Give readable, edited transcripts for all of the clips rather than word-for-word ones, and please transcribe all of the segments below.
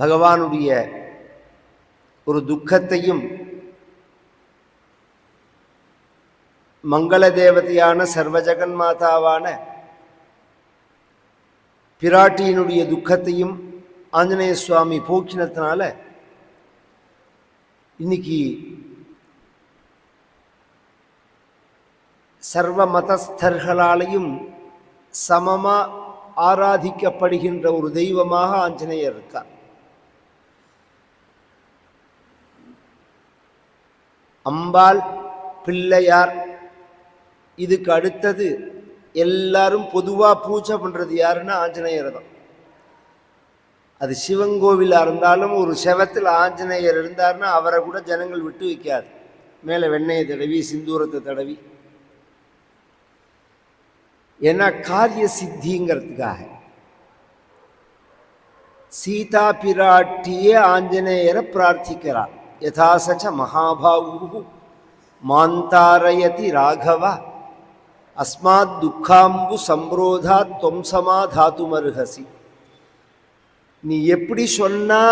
பகவானுடைய ஒரு துக்கத்தையும் மங்கள தேவதையான சர்வஜகன்மாதாவான பிராட்டியினுடைய துக்கத்தையும் ஆஞ்சநேய சுவாமி போக்கினத்தினால இன்னைக்கு சர்வ மதஸ்தர்களாலையும் சமமா ஆராதிக்கப்படுகின்ற ஒரு தெய்வமாக ஆஞ்சநேயர் இருக்கார். அம்பாள், பிள்ளையார், இதுக்கு அடுத்தது எல்லாரும் பொதுவா பூஜை பண்றது யாருன்னா ஆஞ்சநேயர் தான். அது சிவங்கோவிலா இருந்தாலும் ஒரு செவத்தில் ஆஞ்சநேயர் இருந்தார்னா அவரை கூட ஜனங்கள் விட்டு வைக்காது. மேலே வெண்ணெயை தடவி சிந்தூரத்தை தடவி, ஏன்னா காரிய சித்திங்கிறதுக்காக. சீதா பிராட்டியே ஆஞ்சநேயரை பிரார்த்திக்கிறார். யதாசச்ச மகாபாகு மாந்தாரயதி ராகவ அஸ்மாத் துக்காம்பு சம்ரோதா தொம் சமாதாத்துமருகசி. நீ எப்படி சொன்னா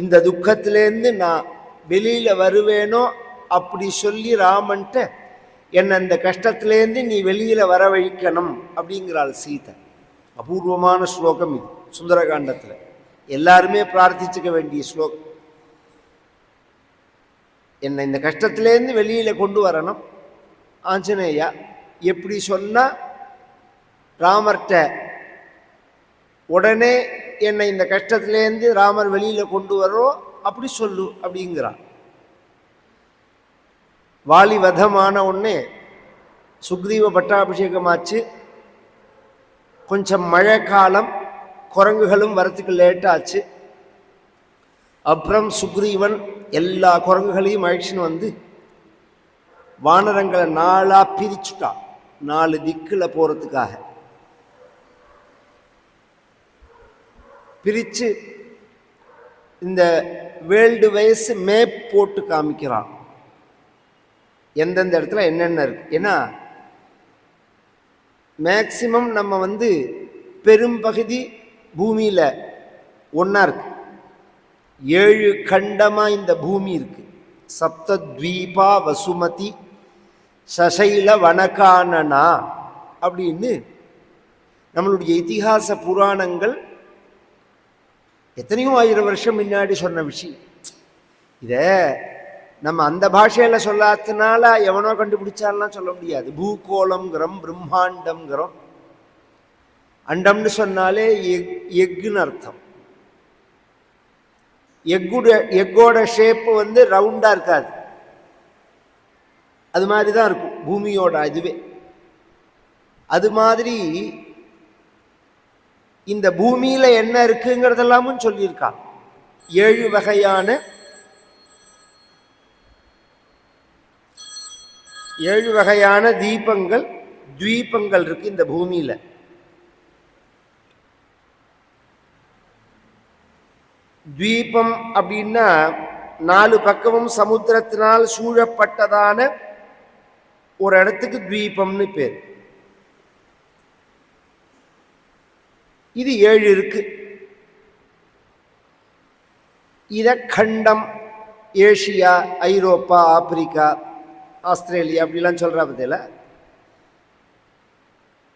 இந்த துக்கத்திலேருந்து நான் வெளியில வருவேனோ அப்படி சொல்லி ராமன்ட்ட என்னை இந்த கஷ்டத்திலேருந்து நீ வெளியில வரவழைக்கணும் அப்படிங்கிறாள் சீதை. அபூர்வமான ஸ்லோகம் இது சுந்தரகாண்டத்தில். எல்லாருமே பிரார்த்திச்சுக்க வேண்டிய ஸ்லோகம். என்னை இந்த கஷ்டத்திலேருந்து வெளியில கொண்டு வரணும் ஆஞ்சநேயா, எப்படி சொன்னா ராமர்கிட்ட உடனே என்னை இந்த கஷ்டத்திலேருந்து ராமர் வெளியில கொண்டு வரோம் அப்படி சொல்லு அப்படிங்கிறார். வாலி வதமான உடனே சுக்ரீவ பட்டாபிஷேகமாச்சு. கொஞ்சம் மழை காலம், குரங்குகளும் வரத்துக்கு லேட்டாச்சு. அப்புறம் சுக்ரீவன் எல்லா குரங்குகளையும் அழைச்சின்னு வந்து வானரங்களை 4ஆ பிரிச்சுட்டான், 4 திக்கில் போறதுக்காக. பிரிச்சு இந்த வேர்ல்டு வைஸ் மேப் போட்டு காமிக்கிறான், எந்தெந்த இடத்துல என்னென்ன இருக்கு. ஏன்னா மேக்சிமம் நம்ம பெரும்பகுதி பூமியில ஒன்னா இருக்கு. 7 கண்டமா இந்த பூமி இருக்கு. சப்தத்வீபா வசுமதி சசைல வனகானனா அப்படின்னு நம்மளுடைய இதிகாச புராணங்கள் எத்தனையோ 1000 வருஷம் முன்னாடி சொன்ன விஷயம். இத நம்ம அந்த பாஷையில சொல்லாதனால எவனோ கண்டுபிடிச்சாலாம் சொல்ல முடியாது. பூகோளம்ங்கிறோம், பிரம்மாண்டம்ங்கிறோம். அண்டம்னு சொன்னாலே எக்குன்னு அர்த்தம். எக்கோட ஷேப்பு ரவுண்டா இருக்காது, அது மாதிரி தான் இருக்கும் பூமியோட இதுவே. அது மாதிரி இந்த பூமியில என்ன இருக்குங்கிறதெல்லாமும் சொல்லியிருக்கான். 7 வகையான 7 வகையான துவீபங்கள் இருக்கு இந்த பூமியில. துவீபம் அப்படின்னா 4 பக்கமும் சமுத்திரத்தினால் சூழப்பட்டதான ஒரு இடத்துக்கு துவீபம்னு பேர். இது 7 இருக்கு. இத கண்டம், ஏசியா, ஐரோப்பா, ஆப்பிரிக்கா, ஆஸ்திரேலியா அப்படிலாம் சொல்ற பத்தியில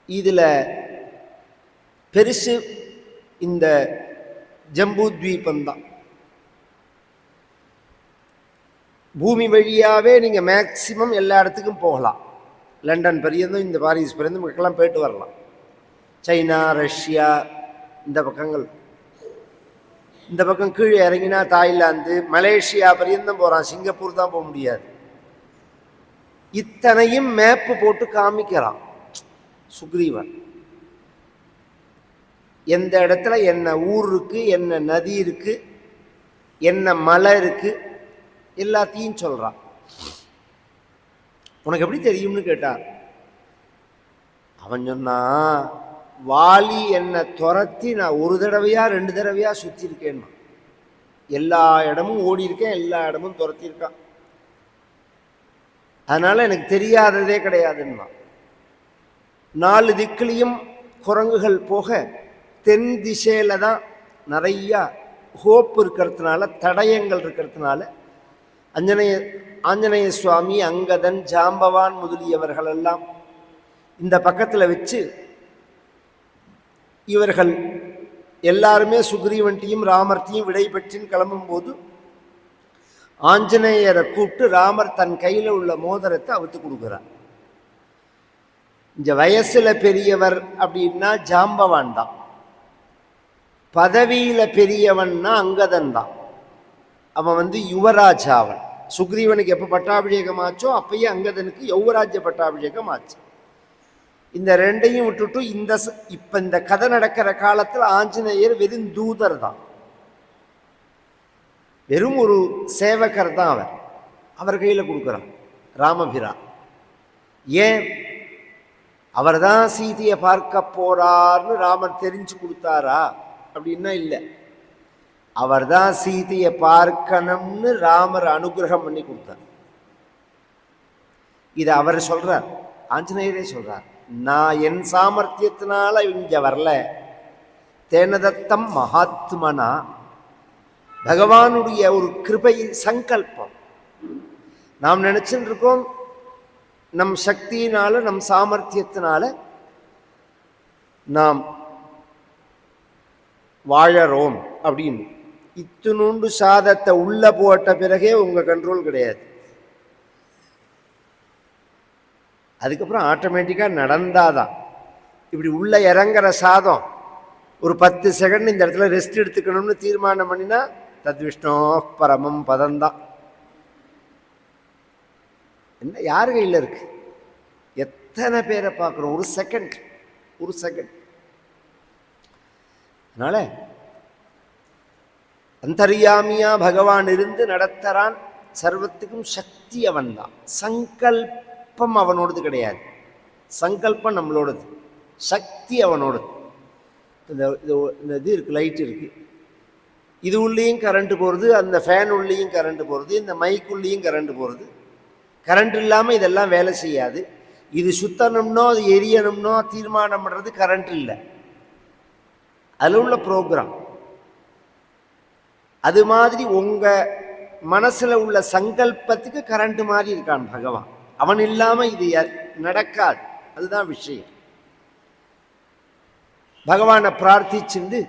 இதுல பெருசு இந்த ஜம்பு துவீபம்தான். பூமி வழியாவே நீங்க மேக்சிமம் எல்லா இடத்துக்கும் போகலாம். லண்டன் பெரியதும் இந்த பாரிஸ் பெரியதும் மக்கள்லாம் போயிட்டு வரலாம். சைனா, ரஷ்யா, இந்த பக்கங்கள். இந்த பக்கம் கீழே இறங்கினா தாய்லாந்து, மலேசியா பரியந்தம் போறான். சிங்கப்பூர் தான் போக முடியாது. இத்தனையும் மேப்பு போட்டு காமிக்கிறான் சுக்ரீவன். எந்த இடத்துல என்ன ஊர் இருக்கு, என்ன நதி இருக்கு, என்ன மலை இருக்கு, எல்லாத்தையும் சொல்றான். உனக்கு எப்படி தெரியும்னு கேட்டான். அவன் சொன்னா, வாலி என்னை துரத்தி நான் 1 தடவையா 2 தடவையா சுத்தி இருக்கேன். எல்லா இடமும் ஓடி இருக்கேன், எல்லா இடமும் துரத்தி இருக்கான். அதனால எனக்கு தெரியாததே கிடையாதுன்னா. 4 திக்கிலையும் குரங்குகள் போக தென் திசையில தான் நிறைய ஹோப் இருக்கிறதுனால, தடயங்கள் இருக்கிறதுனால ஆஞ்சநேய சுவாமி, அங்கதன், ஜாம்பவான் முதலியவர்கள் எல்லாம் இந்த பக்கத்தில் வச்சு இவர்கள் எல்லாருமே சுக்ரீவன்ட்டையும் ராமர்த்தையும் விடை பெற்றின்னு கிளம்பும்போது ஆஞ்சநேயரை கூப்பிட்டு ராமர் தன் கையில் உள்ள மோதிரத்தை அவுத்து கொடுக்குறார். இந்த வயசுல பெரியவர் அப்படின்னா ஜாம்பவான் தான், பதவியில பெரியவன்னா அங்கதன் தான். அவன் யுவராஜாவன். சுக்ரீவனுக்கு எப்போ பட்டாபிஷேகம் ஆச்சோ அப்பயே அங்கதனுக்கு யௌவராஜ்ய பட்டாபிஷேகம் ஆச்சு. இந்த ரெண்டையும் விட்டுட்டு இப்ப இந்த கதை நடக்கிற காலத்தில் ஆஞ்சநேயர் வெறும் தூதர் தான், வெறும் ஒரு சேவகர் தான். அவர் கையில் கொடுக்குறார் ராமபிரா. ஏன்? அவர் தான் சீதையை பார்க்க போறார்னு ராமர் தெரிஞ்சு கொடுத்தாரா அப்படின்னா இல்லை, அவர் தான் சீதையை பார்க்கணும்னு ராமர் அனுகிரகம் பண்ணி கொடுத்தார். இதை அவர் சொல்றார், ஆஞ்சநேயரே சொல்றார். நான் என் சாமர்த்தியத்தினால இங்க வரல, தேனதத்தம் மகாத்மனா, பகவானுடைய ஒரு கிருபை சங்கல்பம். நாம் நினைச்சுட்டு இருக்கோம் நம் சக்தியினால நம் சாமர்த்தியத்தினால நாம் வாழறோம் அப்படின்னு. இத்துணுண்டு சாதத்தை உள்ள போட்ட பிறகே உங்க கண்ட்ரோல் கிடையாது. அதுக்கப்புறம் ஆட்டோமேட்டிக்காக நடந்தாதான். இப்படி உள்ள இறங்குற சாதம் ஒரு 10 செகண்ட் இந்த இடத்துல ரெஸ்ட் எடுத்துக்கணும்னு தீர்மானம் பண்ணினா தத்விஷ்ணோ பரமம் பதம்தான். என்ன யார் கையில் இருக்கு? எத்தனை பேரை பார்க்குறோம்? ஒரு செகண்ட். அதனால அந்தர்யாமியா பகவான் இருந்து நடத்துறான். சர்வத்துக்கும் சக்தி அவன் தான். சங்கல்பம் அவனோடது கிடையாது, சங்கல்பம் நம்மளோடது, சக்தி அவனோடது. இந்த இது இருக்கு, லைட் இருக்கு, இது உள்ளேயும் கரண்ட் போகிறது, அந்த ஃபேன் உள்ளேயும் கரண்ட் போகிறது, இந்த மைக் உள்ளேயும் கரண்ட் போகிறது. கரண்ட் இல்லாமல் இதெல்லாம் வேலை செய்யாது. இது சுத்தணும்னோ அது எரியணும்னோ தீர்மானம் பண்ணுறது கரண்ட் இல்லை, அதில் உள்ள ப்ரோக்ராம். அது மாதிரி உங்க மனசுல உள்ள சங்கல்பத்துக்கு கரண்ட் மாதிரி இருக்கான் பகவான். அவன் இல்லாம இது நடக்காது. அதுதான் விஷயம். பகவானை பிரார்த்திச்சுண்டு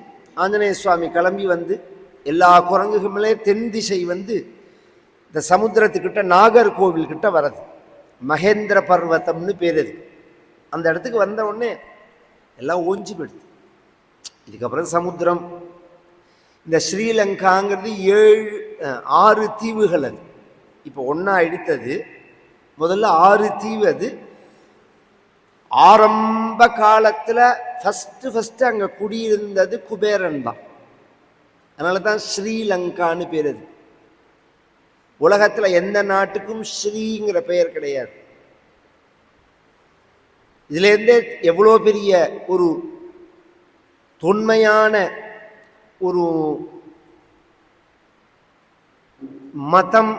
ஆஞ்சநேய சுவாமி கிளம்பி எல்லா குரங்குகளே தென் திசை இந்த சமுத்திரத்துக்கிட்ட நாகர்கோவில் கிட்ட வரது. மகேந்திர பர்வதம்னு பேர். அது அந்த இடத்துக்கு வந்த உடனே எல்லாம் ஓஞ்சி போயிடுது. இதுக்கப்புறம் சமுத்திரம். இந்த ஸ்ரீலங்காங்கிறது 6 தீவுகள். அது இப்போ ஒன்றா எடுத்தது. முதல்ல 6 தீவு. அது ஆரம்ப காலத்தில் ஃபஸ்ட்டு அங்கே குடியிருந்தது குபேரன் தான். அதனால தான் ஸ்ரீலங்கான்னு பேர். அது உலகத்தில் எந்த நாட்டுக்கும் ஸ்ரீங்கிற பெயர் கிடையாது. இதுலேருந்தே எவ்வளோ பெரிய ஒரு தொன்மையான ஒரு மதம்,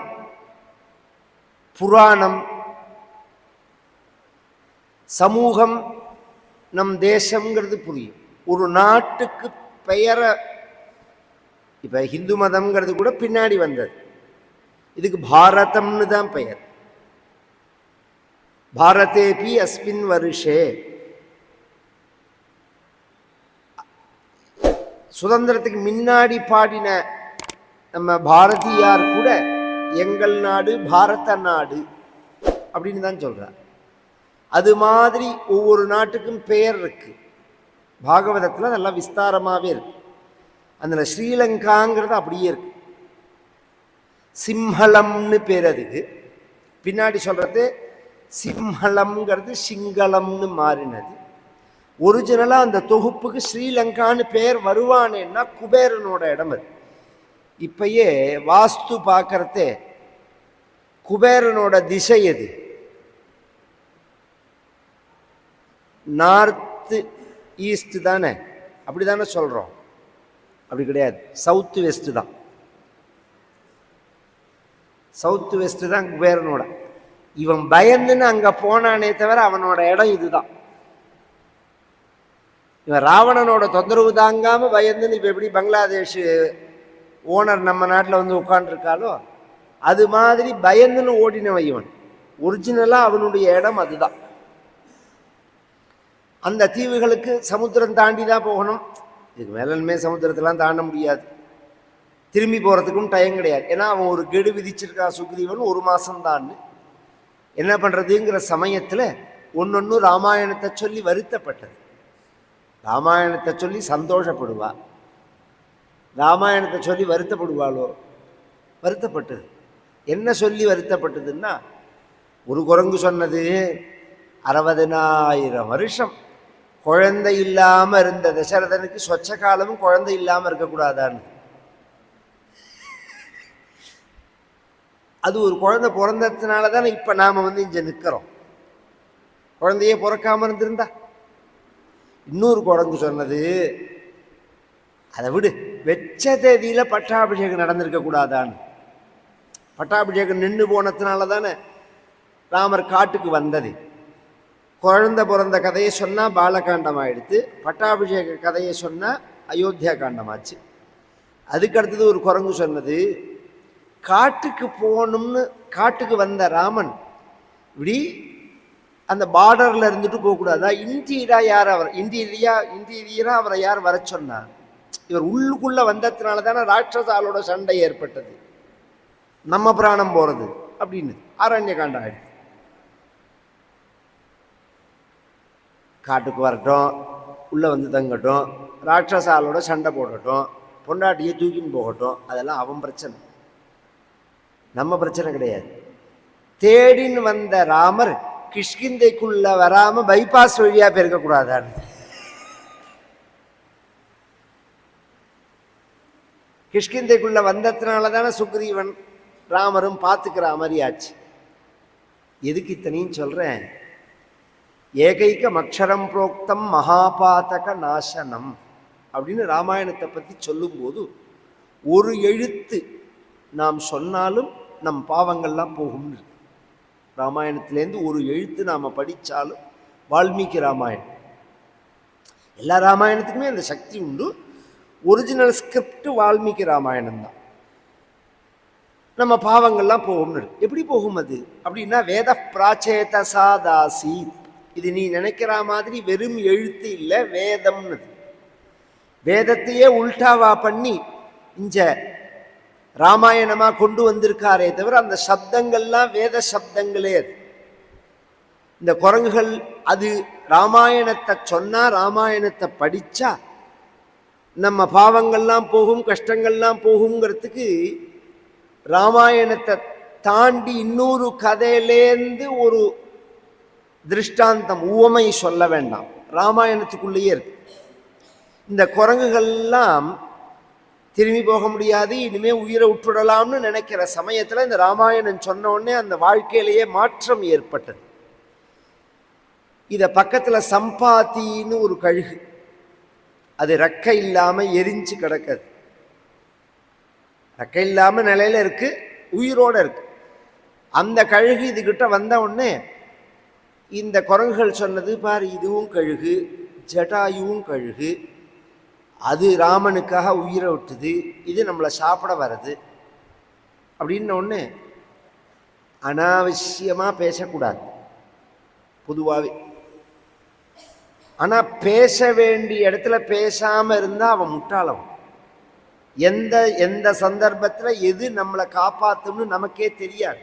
புராணம், சமூகம், நம் தேசம்ங்கிறது புரியும். ஒரு நாட்டுக்கு பெயரை இப்போ ஹிந்து மதம்ங்கிறது கூட பின்னாடி வந்தது. இதுக்கு பாரதம்னு தான் பெயர். பாரதேபி அஸ்மின் வருஷே. சுதந்திரத்துக்கு முன்னாடி பாடின நம்ம பாரதியார் கூட எங்கள் நாடு பாரத நாடு அப்படின்னு தான் சொல்றார். அது மாதிரி ஒவ்வொரு நாட்டுக்கும் பெயர் இருக்கு. பாகவதத்தில் நல்லா விஸ்தாரமாகவே இருக்கு. அந்த ஸ்ரீலங்காங்கிறது அப்படியே இருக்கு. சிம்ஹலம்னு பேர். அதுக்கு பின்னாடி சொல்றது சிம்ஹலம்ங்கிறது சிங்களம்னு மாறினது. ஒரிஜினலாக அந்த தொகுப்புக்கு ஸ்ரீலங்கான்னு பேர் வருவானேன்னா குபேரனோட இடம். அது இப்பயே வாஸ்து பார்க்கறதே குபேரனோட திசை எது? நார்த்து ஈஸ்ட் தானே? அப்படி தானே சொல்கிறோம்? அப்படி கிடையாது, சவுத்து வெஸ்ட் தான். சவுத்து வெஸ்ட் தான் குபேரனோட. இவன் பயந்துன்னு அங்கே போனானே தவிர அவனோட இடம் இதுதான். இவன் ராவணனோட தொந்தரவு தாங்காமல் பயந்துன்னு இப்போ எப்படி பங்களாதேஷ் ஓனர் நம்ம நாட்டில் வந்து உட்காந்துருக்காலோ அது மாதிரி பயந்துன்னு ஓடினவன் இவன். ஒரிஜினலாக அவனுடைய இடம் அதுதான். அந்த தீவுகளுக்கு சமுத்திரம் தாண்டி தான் போகணும். இதுக்கு மேலே சமுத்திரத்தெல்லாம் தாண்ட முடியாது. திரும்பி போகிறதுக்கும் டைம் கிடையாது. ஏன்னா அவன் ஒரு கெடு விதிச்சிருக்கான் சுக்ரீவன், 1 மாதம்தான். என்ன பண்ணுறதுங்கிற சமயத்தில் ஒன்னொன்று ராமாயணத்தை சொல்லி வருத்தப்பட்டது. ராமாயணத்தை சொல்லி சந்தோஷப்படுவா, ராமாயணத்தை சொல்லி வருத்தப்படுவாளோ? வருத்தப்பட்டது. என்ன சொல்லி வருத்தப்பட்டதுன்னா, ஒரு குரங்கு சொன்னது 60,000 வருஷம் குழந்தை இல்லாமல் இருந்த தசரதனுக்கு சொச்ச காலமும் குழந்தை இல்லாமல் இருக்கக்கூடாதான்னு. அது ஒரு குழந்தை பிறந்ததுனால தானே இப்போ நாம் வந்து இங்கே நிற்கிறோம். குழந்தையே பிறக்காமல் இருந்திருந்தா. இன்னொரு குரங்கு சொன்னது, அதை விடு, வெச்ச தேதியில் பட்டாபிஷேகம் நடந்திருக்க கூடாதான்னு. பட்டாபிஷேகம் நின்று போனதுனால தானே ராமர் காட்டுக்கு வந்தது. குழந்தை பிறந்த கதையை சொன்னால் பாலகாண்டம் ஆயிடுத்து, பட்டாபிஷேக கதையை சொன்னால் அயோத்தியா காண்டமாச்சு. அதுக்கடுத்தது ஒரு குரங்கு சொன்னது, காட்டுக்கு போகணும்னு காட்டுக்கு வந்த ராமன் இப்படி அந்த பார்டரில் இருந்துட்டு போகக்கூடாதா? இன்டீரியரா அவரை யார் வர சொன்னார்? இவர் உள்ளுக்குள்ளே வந்ததுனால தானே ராட்சசாலோட சண்டை ஏற்பட்டது, நம்ம பிராணம் போகிறது அப்படின்னு ஆரண்ய காண்டம் ஆயிடுச்சு. காட்டுக்கு வரட்டும், உள்ளே வந்து தங்கட்டும், ராட்சசாலோட சண்டை போடட்டும், பொண்டாட்டியை தூக்கின்னு போகட்டும், அதெல்லாம் அவன் பிரச்சனை, நம்ம பிரச்சனை கிடையாது. தேடின்னு வந்த ராமர் கிஷ்கிந்தைக்குள்ள வராம பைபாஸ் வழியா பெருக்கக்கூடாதான்னு. கிஷ்கிந்தைக்குள்ள வந்ததுனால தானே சுக்ரீவன் ராமரும் பார்த்துக்கிற மாதிரி ஆச்சு. எதுக்கு இத்தனையும் சொல்றேன்? ஏகைக்கம் அக்ஷரம் புரோக்தம் மகாபாதக நாசனம் அப்படின்னு ராமாயணத்தை பற்றி சொல்லும்போது, ஒரு எழுத்து நாம் சொன்னாலும் நம் பாவங்கள்லாம் போகும்னு இருக்கு. ராமாயணத்திலேருந்து ஒரு எழுத்து நாம் படித்தாலும், வால்மீகி ராமாயணம், எல்லா ராமாயணத்துக்குமே அந்த சக்தி உண்டு. ஒரிஜினல் ஸ்கிரிப்ட் வால்மீகி ராமாயணம் தான். நம்ம பாவங்கள்லாம் போகும்னு இருக்கு. எப்படி போகும் அது அப்படின்னா, வேத பிராச்சேத சாதாசி, இது நீ நினைக்கிற மாதிரி வெறும் எழுத்து இல்லை, வேதம்னு. வேதத்தையே உல்டாவா பண்ணி இஞ்ச ராமாயணமா கொண்டு வந்திருக்காரே தவிர அந்த சப்தங்கள்லாம் வேத சப்தங்களே. அது இந்த குரங்குகள் அது ராமாயணத்தை சொன்னா, ராமாயணத்தை படிச்சா நம்ம பாவங்கள்லாம் போகும், கஷ்டங்கள்லாம் போகுங்கிறதுக்கு ராமாயணத்தை தாண்டி இன்னொரு கதையிலேருந்து ஒரு திருஷ்டாந்தம், உவமை சொல்ல வேண்டாம், ராமாயணத்துக்குள்ளேயே இருக்கு. இந்த குரங்குகள்லாம் திரும்பி போக முடியாது, இனிமேல் உயிரை விட்டுடலாம்னு நினைக்கிற சமயத்தில் இந்த ராமாயணம் சொன்ன உடனே அந்த வாழ்க்கையிலேயே மாற்றம் ஏற்பட்டது. இதை பக்கத்தில் சம்பாத்தின்னு ஒரு கழுகு, அது ரெக்கை இல்லாமல் எரிஞ்சு கிடக்குது. ரெக்கை இல்லாமல் நிலையில இருக்கு, உயிரோடு இருக்கு. அந்த கழுகு இதுகிட்ட வந்த உடனே இந்த குரங்குகள் சொன்னது, பாரு இதுவும் கழுகு, ஜட்டாயுவும் கழுகு, அது ராமனுக்காக உயிரை விட்டுது, இது நம்மளை சாப்பிட வருது அப்படின்ன ஒன்று. அனாவசியமாக பேசக்கூடாது பொதுவாகவே. ஆனால் பேச வேண்டிய இடத்துல பேசாமல் இருந்தால் அவன் முட்டாளவன். எந்த சந்தர்ப்பத்தில் எது நம்மளை காப்பாற்றும்னு நமக்கே தெரியாது.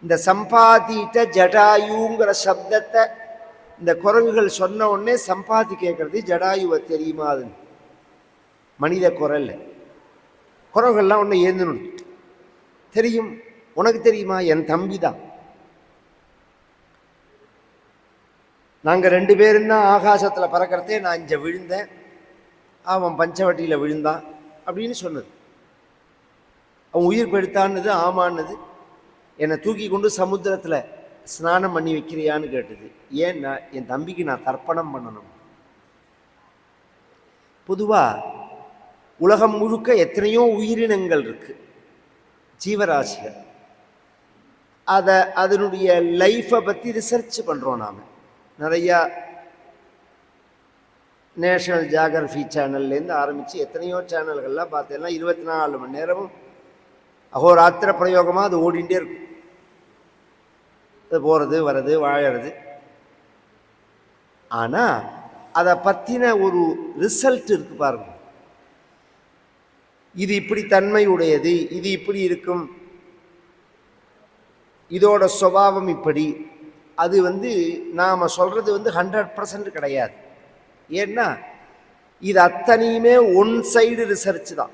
இந்த சம்பாதிட்ட ஜடாயுங்கிற சப்தத்தை இந்த குரங்குகள் சொன்ன உடனே சம்பாதி கேட்கறது, ஜடாயுவை தெரியுமா? அது மனித குரல். குரங்குகள்லாம் ஒன்று ஏந்துணும், தெரியும். உனக்கு தெரியுமா? என் தம்பி தான். நாங்கள் 2 பேரும் தான் ஆகாசத்தில் பறக்கிறதே, நான் இங்கே விழுந்தேன், அவன் பஞ்சவட்டியில் விழுந்தான் அப்படின்னு சொன்னது. அவன் உயிர் பெடுத்தான்னது, ஆமான்னது. என்னை தூக்கி கொண்டு சமுத்திரத்தில் ஸ்நானம் பண்ணி வைக்கிறியான்னு கேட்டது. ஏன்னா என் தம்பிக்கு நான் தர்ப்பணம் பண்ணணும். பொதுவாக உலகம் முழுக்க எத்தனையோ உயிரினங்கள் இருக்கு, ஜீவராசிகள். அதனுடைய லைஃப்பை பற்றி ரிசர்ச் பண்ணுறோம் நாம். நிறையா நேஷனல் ஜியாகிரபி சேனல்லேருந்து ஆரம்பித்து எத்தனையோ சேனல்கள்லாம் பார்த்தேன்னா 24 மணி நேரமும் அகோராத்திர பிரயோகமாக அது ஓடிண்டே இருக்கும். அது போகிறது வர்றது வாழறது. ஆனால் அதை பற்றின ஒரு ரிசல்ட் இருக்கு பாருங்க. இது இப்படி தன்மை உடையது, இது இப்படி இருக்கும், இதோட சுபாவம் இப்படி. அது நாம் சொல்கிறது 100% கிடையாது. ஏன்னா இது அத்தனையுமே ஒன் சைடு ரிசர்ச் தான்.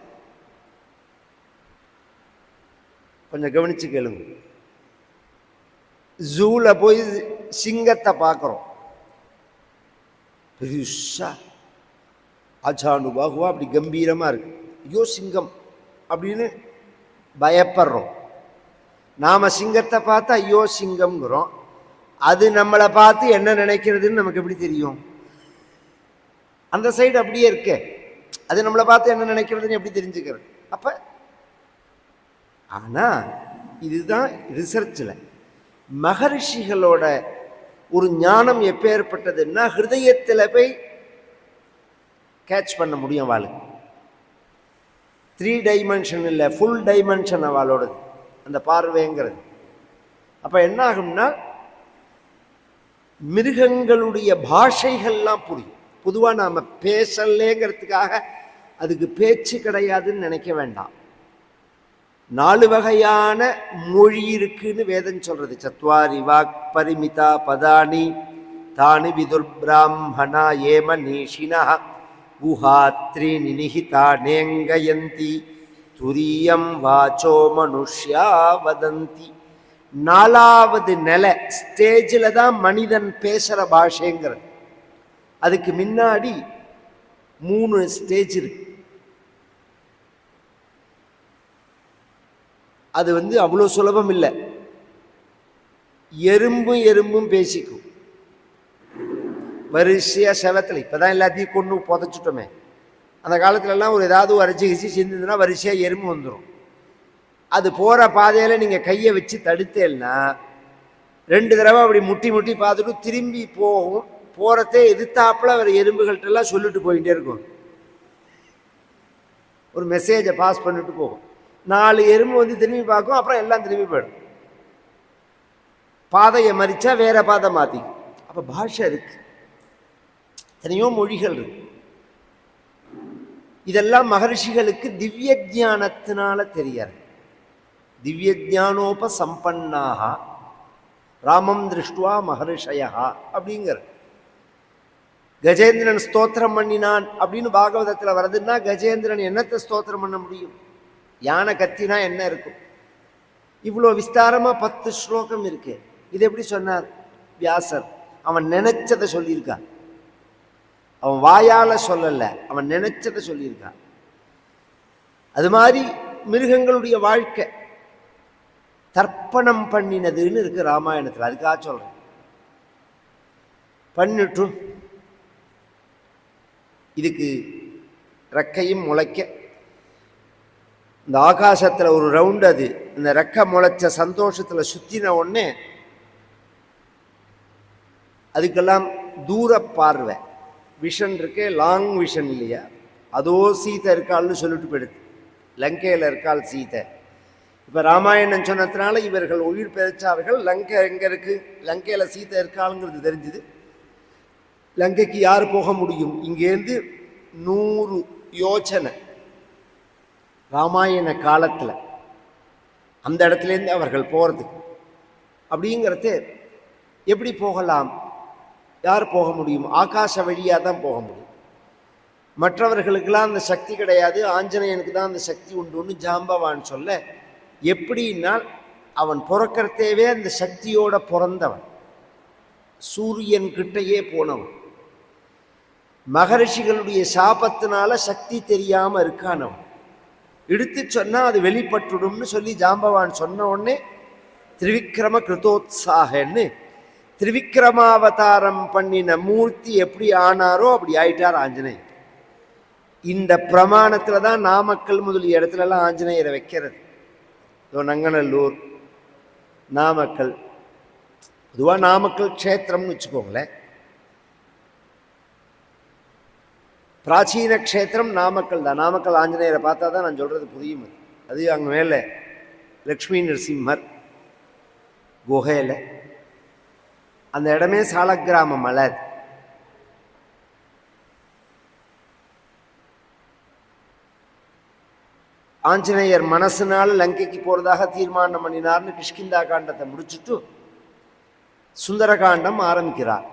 கொஞ்சம் கவனிச்சு கேளுங்க. ஜூல போய் சிங்கத்தை பார்க்குறோம், பெருசா அஜானுபாகுவா அப்படி கம்பீரமாக இருக்கு. ஐயோ சிங்கம் அப்படின்னு பயப்படுறோம். நாம் சிங்கத்தை பார்த்தா ஐயோ சிங்கம்ங்கிறோம். அது நம்மளை பார்த்து என்ன நினைக்கிறதுன்னு நமக்கு எப்படி தெரியும்? அந்த சைடு அப்படியே இருக்கு. அது நம்மளை பார்த்து என்ன நினைக்கிறதுன்னு எப்படி தெரிஞ்சுக்கிறது? அப்போ ஆனால் இதுதான் ரிசர்ச்சில் மகரிஷிகளோட ஒரு ஞானம் எப்பேற்பட்டதுன்னா ஹிருதயத்தில் போய் கேட்ச் பண்ண முடியும். அவளுக்கு 3 டைமென்ஷன் இல்லை, ஃபுல் டைமென்ஷன் அவளோடது அந்த பார்வைங்கிறது. அப்போ என்ன ஆகும்னா மிருகங்களுடைய பாஷைகள்லாம் புரியும். பொதுவாக நாம் பேசலேங்கிறதுக்காக அதுக்கு பேச்சு கிடையாதுன்னு நினைக்க வேண்டாம். 4 வகையான மொழி இருக்குன்னு வேதம் சொல்றது. சத்வாரி வாக் பரிமிதா பதானி தானி விதுர் பிராமணா ஏம நீஷினா குஹாத்ரி நினிஹிதா நேங்கயந்தி துரியம் வாச்சோ மனுஷ்யா வதந்தி. 4வது நிலை ஸ்டேஜில் தான் மனிதன் பேசுகிற பாஷைங்கிறது. அதுக்கு முன்னாடி 3 ஸ்டேஜ் இருக்கு. அது அவ்வளோ சுலபம் இல்லை. எறும்பும் பேசிக்கும். வரிசையா செவத்தில் இப்போதான் எல்லாத்தையும் கொண்டு புதைச்சிட்டோமே. அந்த காலத்துலலாம் ஒரு ஏதாவது அரைச்சி கிச்சு செஞ்சுதுன்னா வரிசையாக எறும்பு வந்துடும். அது போகிற பாதையில் நீங்கள் கையை வச்சு தடுத்தேன்னா 2 தடவை அப்படி முட்டி முட்டி பார்த்துட்டு திரும்பி போகும். போகிறதே எதிர்த்தாப்புல அவர் எறும்புகள்கிட்டலாம் சொல்லிட்டு போயிட்டே இருக்கும். ஒரு மெசேஜை பாஸ் பண்ணிட்டு போகும். 4 எறும்பு திரும்பி பார்க்கும். அப்புறம் எல்லாம் திரும்பி போயிடும். பாதையை மறிச்சா வேற பாதை மாற்றிக்கும். அப்போ பாஷை இருக்கு, எத்தனையோ மொழிகள் இருக்கு. இதெல்லாம் மகர்ஷிகளுக்கு திவ்ய ஜானத்தினால தெரியாது. திவ்ய ஜானோப சம்பன்னாக ராமம் திருஷ்டுவா மகர்ஷயா அப்படிங்கிற. கஜேந்திரன் ஸ்தோத்திரம் பண்ணினான் அப்படின்னு பாகவதத்தில் வருதுன்னா கஜேந்திரன் என்னத்தை ஸ்தோத்திரம் பண்ண முடியும்? யானை கத்தினா என்ன இருக்கும்? இவ்வளோ விஸ்தாரமா 10 ஸ்லோகம் இருக்கு. இது எப்படி சொன்னார் வியாசர்? அவன் நினைச்சதை சொல்லியிருக்கான். அவன் வாயால சொல்லல, அவன் நினைச்சதை சொல்லியிருக்கான். அது மாதிரி மிருகங்களுடைய வாழ்க்கை தர்ப்பணம் பண்ணினதுன்னு இருக்கு ராமாயணத்தில். அதுக்காக சொல்றேன். பண்ணிட்டு இதுக்கு ரெக்கையும் முளைக்க இந்த ஆகாசத்தில் ஒரு ரவுண்டு, அது இந்த ரெக்கை முளைச்ச சந்தோஷத்தில் சுத்தின உடனே அதுக்கெல்லாம் தூர பார்வை விஷன் இருக்கே, லாங் விஷன் இல்லையா? அதோ சீதை இருக்காள்னு சொல்லிட்டு போயிடுது. லங்கையில் இருக்காள் சீதை. இப்போ ராமாயணம் சொன்னதுனால இவர்கள் உயிர் பிழைச்சார்கள். லங்கை எங்கே இருக்கு? லங்கையில் சீதை இருக்காளுங்கிறது தெரிஞ்சுது. லங்கைக்கு யார் போக முடியும்? இங்கேருந்து 100 யோசனை ராமாயண காலத்தில் அந்த இடத்துலேருந்து அவர்கள் போகிறது. அப்படிங்கிறது எப்படி போகலாம்? யார் போக முடியும்? ஆகாச வழியாக தான் போக முடியும். மற்றவர்களுக்கெல்லாம் அந்த சக்தி கிடையாது, ஆஞ்சநேயனுக்கு தான் அந்த சக்தி உண்டுன்னு ஜாம்பவான் சொல்ல. எப்படின்னா அவன் பிறக்கிறதேவே அந்த சக்தியோட பிறந்தவன், சூரியன் கிட்டையே போனவன். மகரிஷிகளுடைய சாபத்தினால சக்தி தெரியாம இருக்கானவன். எடுத்து சொன்னா அது வெளிப்பட்டுடும்னு சொல்லி ஜாம்பவான் சொன்ன உடனே திரிவிக்ரம கிருதோத்சாகன்னு திரிவிக்ரமாவதாரம் பண்ணின மூர்த்தி எப்படி ஆனாரோ அப்படி ஆயிட்டார் ஆஞ்சநேயர். இந்த பிரமாணத்துல தான் நாமக்கல் முதலிய இடத்துலலாம் ஆஞ்சநேயரை வைக்கிறது. நங்கநல்லூர், நாமக்கல், பொதுவாக நாமக்கல் க்ஷேத்திரம்னு வச்சுக்கோங்களேன். பிராச்சீன க்ஷேத்திரம் நாமக்கல் தான். நாமக்கல் ஆஞ்சநேயரை பார்த்தா தான் நான் சொல்கிறது புரியும். அது அங்கே மேலே லக்ஷ்மி நரசிம்மர் குகையில், அந்த இடமே சாலக்கிராம மலை. ஆஞ்சநேயர் மனசுனால லங்கைக்கு போகிறதாக தீர்மானம் பண்ணினார்னு கிஷ்கிந்தா காண்டத்தை முடிச்சுட்டு சுந்தரகாண்டம் ஆரம்பிக்கிறார்.